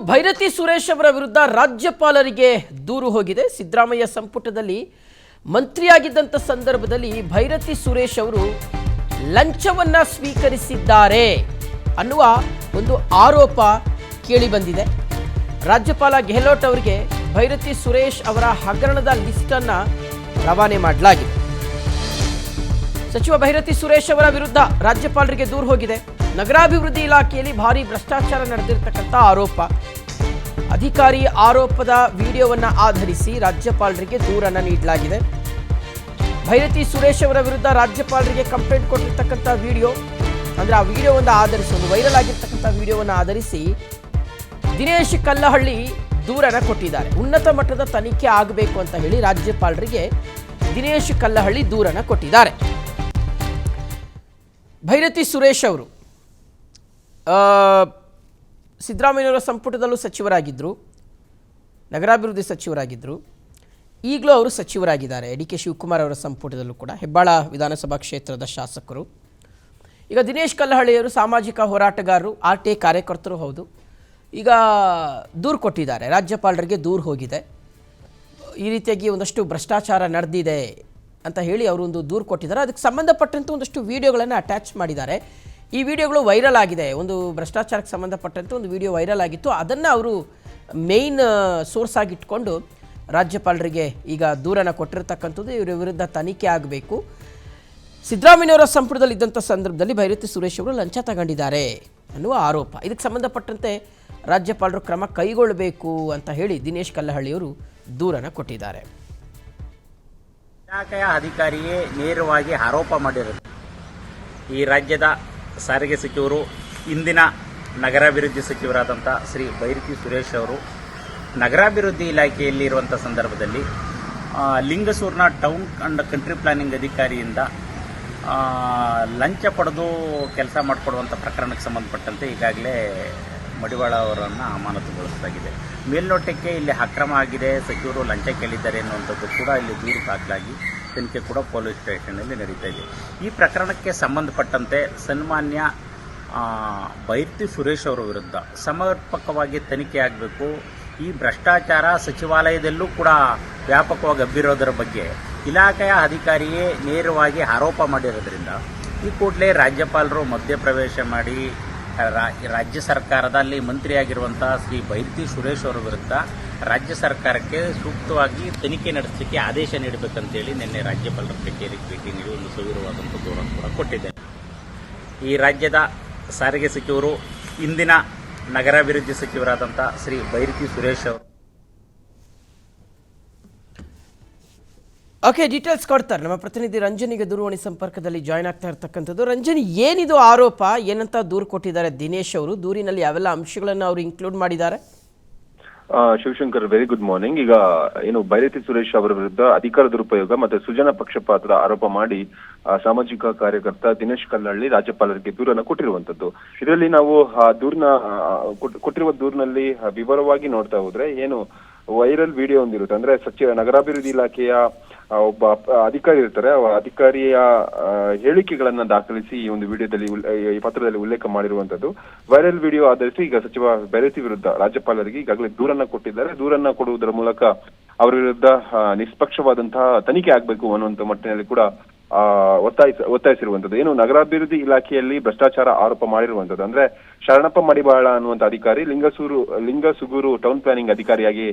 ಭೈರತಿ ಸುರೇಶ್ ಅವರ ವಿರುದ್ಧ ರಾಜ್ಯಪಾಲರಿಗೆ ದೂರು ಹೋಗಿದೆ. ಸಿದ್ದರಾಮಯ್ಯ ಸಂಪುಟದಲ್ಲಿ ಮಂತ್ರಿಯಾಗಿದ್ದಂಥ ಸಂದರ್ಭದಲ್ಲಿ ಭೈರತಿ ಸುರೇಶ್ ಅವರು ಲಂಚವನ್ನ ಸ್ವೀಕರಿಸಿದ್ದಾರೆ ಅನ್ನುವ ಒಂದು ಆರೋಪ ಕೇಳಿ ಬಂದಿದೆ. ರಾಜ್ಯಪಾಲ ಗೆಹ್ಲೋಟ್ ಅವರಿಗೆ ಭೈರತಿ ಸುರೇಶ್ ಅವರ ಹಗರಣದ ಲಿಸ್ಟ್ ಅನ್ನ ರವಾನೆ ಮಾಡಲಾಗಿದೆ. ಸಚಿವ ಭೈರತಿ ಸುರೇಶ್ ಅವರ ವಿರುದ್ಧ ರಾಜ್ಯಪಾಲರಿಗೆ ದೂರು ಹೋಗಿದೆ. ನಗರಾಭಿವೃದ್ಧಿ ಇಲಾಖೆಯಲ್ಲಿ ಭಾರಿ ಭ್ರಷ್ಟಾಚಾರ ನಡೆದಿರತಕ್ಕಂಥ ಆರೋಪ. ಅಧಿಕಾರಿ ಆರೋಪದ ವಿಡಿಯೋವನ್ನು ಆಧರಿಸಿ ರಾಜ್ಯಪಾಲರಿಗೆ ದೂರನ್ನು ನೀಡಲಾಗಿದೆ. ಭೈರತಿ ಸುರೇಶ್ ಅವರ ವಿರುದ್ಧ ರಾಜ್ಯಪಾಲರಿಗೆ ಕಂಪ್ಲೇಂಟ್ ಕೊಟ್ಟಿರ್ತಕ್ಕಂಥ ವಿಡಿಯೋ ಅಂದರೆ ಆ ವಿಡಿಯೋವನ್ನು ಆಧರಿಸಿ ಒಂದು ವೈರಲ್ ಆಗಿರ್ತಕ್ಕಂಥ ವಿಡಿಯೋವನ್ನು ಆಧರಿಸಿ ದಿನೇಶ್ ಕಲ್ಲಹಳ್ಳಿ ದೂರನ್ನು ಕೊಟ್ಟಿದ್ದಾರೆ. ಉನ್ನತ ಮಟ್ಟದ ತನಿಖೆ ಆಗಬೇಕು ಅಂತ ಹೇಳಿ ರಾಜ್ಯಪಾಲರಿಗೆ ದಿನೇಶ್ ಕಲ್ಲಹಳ್ಳಿ ದೂರನ್ನು ಕೊಟ್ಟಿದ್ದಾರೆ. ಭೈರತಿ ಸುರೇಶ್ ಅವರು ಸಿದ್ದರಾಮಯ್ಯನವರ ಸಂಪುಟದಲ್ಲೂ ಸಚಿವರಾಗಿದ್ದರು, ನಗರಾಭಿವೃದ್ಧಿ ಸಚಿವರಾಗಿದ್ದರು. ಈಗಲೂ ಅವರು ಸಚಿವರಾಗಿದ್ದಾರೆ ಡಿ.ಕೆ. ಶಿವಕುಮಾರ್ ಅವರ ಸಂಪುಟದಲ್ಲೂ ಕೂಡ. ಹೆಬ್ಬಾಳ ವಿಧಾನಸಭಾ ಕ್ಷೇತ್ರದ ಶಾಸಕರು. ಈಗ ದಿನೇಶ್ ಕಲ್ಲಹಳ್ಳಿಯವರು ಸಾಮಾಜಿಕ ಹೋರಾಟಗಾರರು, RTI ಕಾರ್ಯಕರ್ತರು ಹೌದು. ಈಗ ದೂರು ಕೊಟ್ಟಿದ್ದಾರೆ, ರಾಜ್ಯಪಾಲರಿಗೆ ದೂರು ಹೋಗಿದೆ. ಈ ರೀತಿಯಾಗಿ ಒಂದಷ್ಟು ಭ್ರಷ್ಟಾಚಾರ ನಡೆದಿದೆ ಅಂತ ಹೇಳಿ ಅವರು ಒಂದು ದೂರು ಕೊಟ್ಟಿದ್ದಾರೆ. ಅದಕ್ಕೆ ಸಂಬಂಧಪಟ್ಟಂತೆ ಒಂದಷ್ಟು ವಿಡಿಯೋಗಳನ್ನು ಅಟ್ಯಾಚ್ ಮಾಡಿದ್ದಾರೆ. ಈ ವಿಡಿಯೋಗಳು ವೈರಲ್ ಆಗಿದೆ. ಒಂದು ಭ್ರಷ್ಟಾಚಾರಕ್ಕೆ ಸಂಬಂಧಪಟ್ಟಂತೆ ಒಂದು ವಿಡಿಯೋ ವೈರಲ್ ಆಗಿತ್ತು. ಅದನ್ನು ಅವರು ಮೇಯ್ನ್ ಸೋರ್ಸ್ ಆಗಿಟ್ಕೊಂಡು ರಾಜ್ಯಪಾಲರಿಗೆ ಈಗ ದೂರನ್ನು ಕೊಟ್ಟಿರ್ತಕ್ಕಂಥದ್ದು. ಇವರ ವಿರುದ್ಧ ತನಿಖೆ ಆಗಬೇಕು. ಸಿದ್ದರಾಮಯ್ಯನವರ ಸಂಪುಟದಲ್ಲಿ ಇದ್ದಂಥ ಸಂದರ್ಭದಲ್ಲಿ ಭೈರತಿ ಸುರೇಶ್ ಅವರು ಲಂಚ ತಗೊಂಡಿದ್ದಾರೆ ಅನ್ನುವ ಆರೋಪ. ಇದಕ್ಕೆ ಸಂಬಂಧಪಟ್ಟಂತೆ ರಾಜ್ಯಪಾಲರು ಕ್ರಮ ಕೈಗೊಳ್ಳಬೇಕು ಅಂತ ಹೇಳಿ ದಿನೇಶ್ ಕಲ್ಲಹಳ್ಳಿಯವರು ದೂರನ್ನು ಕೊಟ್ಟಿದ್ದಾರೆ. ಇಲಾಖೆಯ ಅಧಿಕಾರಿಯೇ ನೇರವಾಗಿ ಆರೋಪ ಮಾಡಿರೋದು. ಈ ರಾಜ್ಯದ ಸಾರಿಗೆ ಸಚಿವರು, ಇಂದಿನ ನಗರಾಭಿವೃದ್ಧಿ ಸಚಿವರಾದಂಥ ಶ್ರೀ ಭೈರತಿ ಸುರೇಶ್ ಅವರು ನಗರಾಭಿವೃದ್ಧಿ ಇಲಾಖೆಯಲ್ಲಿರುವಂಥ ಸಂದರ್ಭದಲ್ಲಿ ಲಿಂಗಸೂರಿನ ಟೌನ್ ಅಂಡ್ ಕಂಟ್ರಿ ಪ್ಲಾನಿಂಗ್ ಅಧಿಕಾರಿಯಿಂದ ಲಂಚ ಪಡೆದು ಕೆಲಸ ಮಾಡಿಕೊಡುವಂಥ ಪ್ರಕರಣಕ್ಕೆ ಸಂಬಂಧಪಟ್ಟಂತೆ ಈಗಾಗಲೇ ಮಡಿವಾಳ ಅವರನ್ನು ಅಮಾನತುಗೊಳಿಸಲಾಗಿದೆ. ಮೇಲ್ನೋಟಕ್ಕೆ ಇಲ್ಲಿ ಅಕ್ರಮ ಆಗಿದೆ, ಸಚಿವರು ಲಂಚ ಕೇಳಿದ್ದಾರೆ ಅನ್ನುವಂಥದ್ದು ಕೂಡ ಇಲ್ಲಿ ದೂರು ದಾಖಲಾಗಿ ತನಿಖೆ ಕೂಡ ಪೊಲೀಸ್ ಸ್ಟೇಷನ್ನಲ್ಲಿ ನಡೀತಾ ಇದೆ. ಈ ಪ್ರಕರಣಕ್ಕೆ ಸಂಬಂಧಪಟ್ಟಂತೆ ಸನ್ಮಾನ್ಯ ಭೈರತಿ ಸುರೇಶ್ ಅವರ ವಿರುದ್ಧ ಸಮರ್ಪಕವಾಗಿ ತನಿಖೆ ಆಗಬೇಕು. ಈ ಭ್ರಷ್ಟಾಚಾರ ಸಚಿವಾಲಯದಲ್ಲೂ ಕೂಡ ವ್ಯಾಪಕವಾಗಿ ಹಬ್ಬಿರೋದರ ಬಗ್ಗೆ ಇಲಾಖೆಯ ಅಧಿಕಾರಿಯೇ ನೇರವಾಗಿ ಆರೋಪ ಮಾಡಿರೋದ್ರಿಂದ ಈ ಕೂಡಲೇ ರಾಜ್ಯಪಾಲರು ಮಧ್ಯಪ್ರವೇಶ ಮಾಡಿ ರಾಜ್ಯ ಸರ್ಕಾರದಲ್ಲಿ ಮಂತ್ರಿಯಾಗಿರುವಂಥ ಶ್ರೀ ಭೈರತಿ ಸುರೇಶ್ ಅವರ ವಿರುದ್ಧ ರಾಜ್ಯ ಸರ್ಕಾರಕ್ಕೆ ಸೂಕ್ತವಾಗಿ ತನಿಖೆ ನಡೆಸಲಿಕ್ಕೆ ಆದೇಶ ನೀಡಬೇಕಂತೇಳಿ ನಿನ್ನೆ ರಾಜ್ಯಪಾಲರ ಕಚೇರಿಗೆ ಭೇಟಿ ನೀಡಿ ಒಂದು ಸವಿರವಾದಂಥ ದೂರನ್ನು ಕೂಡ ಕೊಟ್ಟಿದೆ. ಈ ರಾಜ್ಯದ ಸಾರಿಗೆ ಸಚಿವರು, ಇಂದಿನ ನಗರಾಭಿವೃದ್ಧಿ ಸಚಿವರಾದಂಥ ಶ್ರೀ ಭೈರತಿ ಸುರೇಶ್ ಅವರು ಓಕೆ, ಡೀಟೇಲ್ಸ್ ಕೊಡ್ತಾರೆ ನಮ್ಮ ಪ್ರತಿನಿಧಿ ರಂಜನಿಗೆ ದೂರವಾಣಿ ಸಂಪರ್ಕದಲ್ಲಿ ಜಾಯ್ನ್ ಆಗ್ತಾ ಇರ್ತಕ್ಕಂಥದ್ದು. ರಂಜನಿ, ಏನಿದು ಆರೋಪ, ಏನಂತ ದೂರು ಕೊಟ್ಟಿದ್ದಾರೆ ದಿನೇಶ್ ಅವರು? ದೂರಿನಲ್ಲಿ ಯಾವೆಲ್ಲ ಅಂಶಗಳನ್ನು ಅವರು ಇನ್ಕ್ಲೂಡ್ ಮಾಡಿದ್ದಾರೆ? Shivashankar, very good morning. ಈಗ ಏನು ಭೈರತಿ ಸುರೇಶ್ ಅವರ ವಿರುದ್ಧ ಅಧಿಕಾರ ದುರುಪಯೋಗ ಮತ್ತೆ ಸೃಜನ ಪಕ್ಷಪಾತದ ಆರೋಪ ಮಾಡಿ ಸಾಮಾಜಿಕ ಕಾರ್ಯಕರ್ತ ದಿನೇಶ್ ಕಲ್ಲಹಳ್ಳಿ ರಾಜ್ಯಪಾಲರಿಗೆ ದೂರನ್ನ ಕೊಟ್ಟಿರುವಂತದ್ದು. ಇದರಲ್ಲಿ ನಾವು ಕೊಟ್ಟಿರುವ ದೂರಿನಲ್ಲಿ ವಿವರವಾಗಿ ನೋಡ್ತಾ ಹೋದ್ರೆ ಏನು ವೈರಲ್ ವಿಡಿಯೋ ಒಂದಿರುತ್ತೆ. ಅಂದ್ರೆ ನಗರಾಭಿವೃದ್ಧಿ ಇಲಾಖೆಯ ಒಬ್ಬ ಅಧಿಕಾರಿ ಇರ್ತಾರೆ, ಅಧಿಕಾರಿಯ ಹೇಳಿಕೆಗಳನ್ನ ದಾಖಲಿಸಿ ಈ ಒಂದು ವಿಡಿಯೋದಲ್ಲಿ ಈ ಪತ್ರದಲ್ಲಿ ಉಲ್ಲೇಖ ಮಾಡಿರುವಂತದ್ದು. ವೈರಲ್ ವಿಡಿಯೋ ಆಧರಿಸಿ ಈಗ ಸಚಿವ ಭೈರತಿ ವಿರುದ್ಧ ರಾಜ್ಯಪಾಲರಿಗೆ ಈಗಾಗಲೇ ದೂರನ್ನ ಕೊಟ್ಟಿದ್ದಾರೆ. ದೂರನ್ನ ಕೊಡುವುದರ ಮೂಲಕ ಅವರ ವಿರುದ್ಧ ನಿಷ್ಪಕ್ಷವಾದಂತಹ ತನಿಖೆ ಆಗ್ಬೇಕು ಅನ್ನುವಂತ ಮಟ್ಟಿನಲ್ಲಿ ಕೂಡ ಒತ್ತಾಯಿಸಿರುವಂತದ್ದು. ಏನು ನಗರಾಭಿವೃದ್ಧಿ ಇಲಾಖೆಯಲ್ಲಿ ಭ್ರಷ್ಟಾಚಾರ ಆರೋಪ ಮಾಡಿರುವಂತದ್ದು. ಅಂದ್ರೆ ಶರಣಪ್ಪ ಮಡಿವಾಳ ಅನ್ನುವಂತ ಅಧಿಕಾರಿ ಲಿಂಗಸುಗೂರು ಟೌನ್ ಪ್ಲಾನಿಂಗ್ ಅಧಿಕಾರಿಯಾಗಿ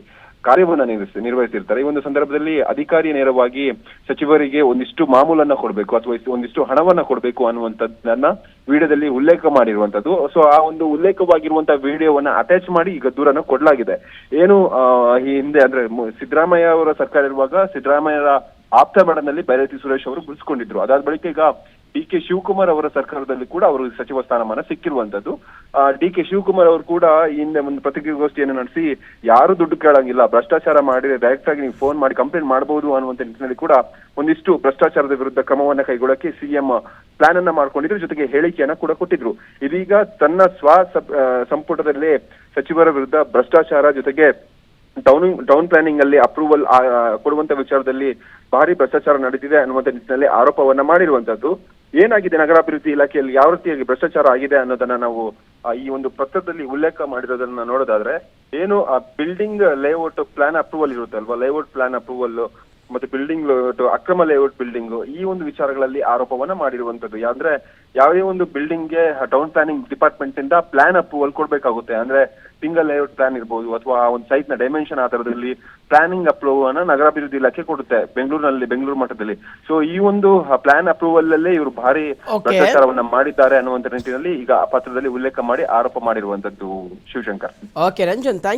ಕಾರ್ಯವನ್ನ ನಿರ್ವಹಿಸಿರ್ತಾರೆ. ಈ ಒಂದು ಸಂದರ್ಭದಲ್ಲಿ ಅಧಿಕಾರಿ ನೇರವಾಗಿ ಸಚಿವರಿಗೆ ಒಂದಿಷ್ಟು ಮಾಮೂಲನ್ನ ಕೊಡಬೇಕು ಅಥವಾ ಒಂದಿಷ್ಟು ಹಣವನ್ನ ಕೊಡಬೇಕು ಅನ್ನುವಂಥದ್ದನ್ನ ವಿಡಿಯೋದಲ್ಲಿ ಉಲ್ಲೇಖ ಮಾಡಿರುವಂತದ್ದು. ಸೊ ಆ ಒಂದು ಉಲ್ಲೇಖವಾಗಿರುವಂತಹ ವಿಡಿಯೋವನ್ನ ಅಟ್ಯಾಚ್ ಮಾಡಿ ಈಗ ದೂರನ್ನ ಕೊಡಲಾಗಿದೆ. ಏನು ಈ ಹಿಂದೆ ಅಂದ್ರೆ ಸಿದ್ದರಾಮಯ್ಯ ಅವರ ಸರ್ಕಾರ ಇರುವಾಗ ಸಿದ್ದರಾಮಯ್ಯರ ಆಪ್ತ ಬಡನಲ್ಲಿ ಭೈರತಿ ಸುರೇಶ್ ಅವರು ಗುರುತಿಸಿಕೊಂಡಿದ್ರು. ಅದಾದ ಬಳಿಕ ಈಗ ಡಿ.ಕೆ. ಶಿವಕುಮಾರ್ ಅವರ ಸರ್ಕಾರದಲ್ಲಿ ಕೂಡ ಅವರು ಸಚಿವ ಸ್ಥಾನಮಾನ ಸಿಕ್ಕಿರುವಂತದ್ದು. ಡಿ.ಕೆ. ಶಿವಕುಮಾರ್ ಅವರು ಕೂಡ ಹಿಂದೆ ಒಂದು ಪತ್ರಿಕಾಗೋಷ್ಠಿಯನ್ನು ನಡೆಸಿ ಯಾರು ದುಡ್ಡು ಕೇಳಂಗಿಲ್ಲ, ಭ್ರಷ್ಟಾಚಾರ ಮಾಡಿದ್ರೆ ಡೈರೆಕ್ಟ್ ಆಗಿ ನೀವು ಫೋನ್ ಮಾಡಿ ಕಂಪ್ಲೇಂಟ್ ಮಾಡಬಹುದು ಅನ್ನುವಂತ ನಿಟ್ಟಿನಲ್ಲಿ ಕೂಡ ಒಂದಿಷ್ಟು ಭ್ರಷ್ಟಾಚಾರದ ವಿರುದ್ಧ ಕ್ರಮವನ್ನ ಕೈಗೊಳ್ಳಕ್ಕೆ ಸಿಎಂ ಪ್ಲಾನ್ ಅನ್ನ ಮಾಡ್ಕೊಂಡಿದ್ರು, ಜೊತೆಗೆ ಹೇಳಿಕೆಯನ್ನ ಕೂಡ ಕೊಟ್ಟಿದ್ರು. ಇದೀಗ ತನ್ನ ಸಂಪುಟದಲ್ಲೇ ಸಚಿವರ ವಿರುದ್ಧ ಭ್ರಷ್ಟಾಚಾರ ಜೊತೆಗೆ ಟೌನ್ ಪ್ಲಾನಿಂಗ್ ಅಲ್ಲಿ ಅಪ್ರೂವಲ್ ಕೊಡುವಂತ ವಿಚಾರದಲ್ಲಿ ಭಾರಿ ಭ್ರಷ್ಟಾಚಾರ ನಡೆದಿದೆ ಅನ್ನುವಂತ ನಿಟ್ಟಿನಲ್ಲಿ ಆರೋಪವನ್ನ ಮಾಡಿರುವಂತದ್ದು. ಏನಾಗಿದೆ ನಗರಾಭಿವೃದ್ಧಿ ಇಲಾಖೆಯಲ್ಲಿ ಯಾವ ರೀತಿಯಾಗಿ ಭ್ರಷ್ಟಾಚಾರ ಆಗಿದೆ ಅನ್ನೋದನ್ನ ನಾವು ಈ ಒಂದು ಪತ್ರದಲ್ಲಿ ಉಲ್ಲೇಖ ಮಾಡಿರೋದನ್ನ ನೋಡೋದಾದ್ರೆ, ಏನು ಆ ಬಿಲ್ಡಿಂಗ್ ಲೇಔಟ್ ಪ್ಲಾನ್ ಅಪ್ರೂವಲ್ ಇರುತ್ತೆ ಅಲ್ವಾ, ಲೇಔಟ್ ಪ್ಲಾನ್ ಅಪ್ರೂವಲ್ ಮತ್ತೆ ಬಿಲ್ಡಿಂಗ್ ಲೇಔಟ್, ಅಕ್ರಮ ಲೇಔಟ್ ಬಿಲ್ಡಿಂಗ್, ಈ ಒಂದು ವಿಚಾರಗಳಲ್ಲಿ ಆರೋಪವನ್ನ ಮಾಡಿರುವಂತದ್ದು. ಅಂದ್ರೆ ಯಾವುದೇ ಒಂದು ಬಿಲ್ಡಿಂಗ್ ಗೆ ಟೌನ್ ಪ್ಲಾನಿಂಗ್ ಡಿಪಾರ್ಟ್ಮೆಂಟ್ ಇಂದ ಪ್ಲಾನ್ ಅಪ್ರೂವಲ್ ಕೊಡ್ಬೇಕಾಗುತ್ತೆ. ಅಂದ್ರೆ ಸಿಂಗಲ್ ಲೇಔಟ್ ಪ್ಲಾನ್ ಇರ್ಬೋದು ಅಥವಾ ಒಂದು ಸೈಟ್ ನ ಡೈಮೆನ್ಷನ್ ಆಧಾರದಲ್ಲಿ ಪ್ಲಾನಿಂಗ್ ಅಪ್ರೂವಲ್ ಅನ್ನ ನಗರಾಭಿವೃದ್ಧಿ ಇಲಾಖೆ ಕೊಡುತ್ತೆ ಬೆಂಗಳೂರು ಮಟ್ಟದಲ್ಲಿ. ಸೊ ಈ ಒಂದು ಪ್ಲಾನ್ ಅಪ್ರೂವಲ್ ಅಲ್ಲೇ ಇವರು ಭಾರಿ ಭ್ರಷ್ಟಾಚಾರವನ್ನ ಮಾಡಿದ್ದಾರೆ ಅನ್ನುವಂತ ನಿಟ್ಟಿನಲ್ಲಿ ಈಗ ಆ ಪತ್ರದಲ್ಲಿ ಉಲ್ಲೇಖ ಮಾಡಿ ಆರೋಪ ಮಾಡಿರುವಂತದ್ದು ಶಿವಶಂಕರ್. ಓಕೆ ರಂಜನ್,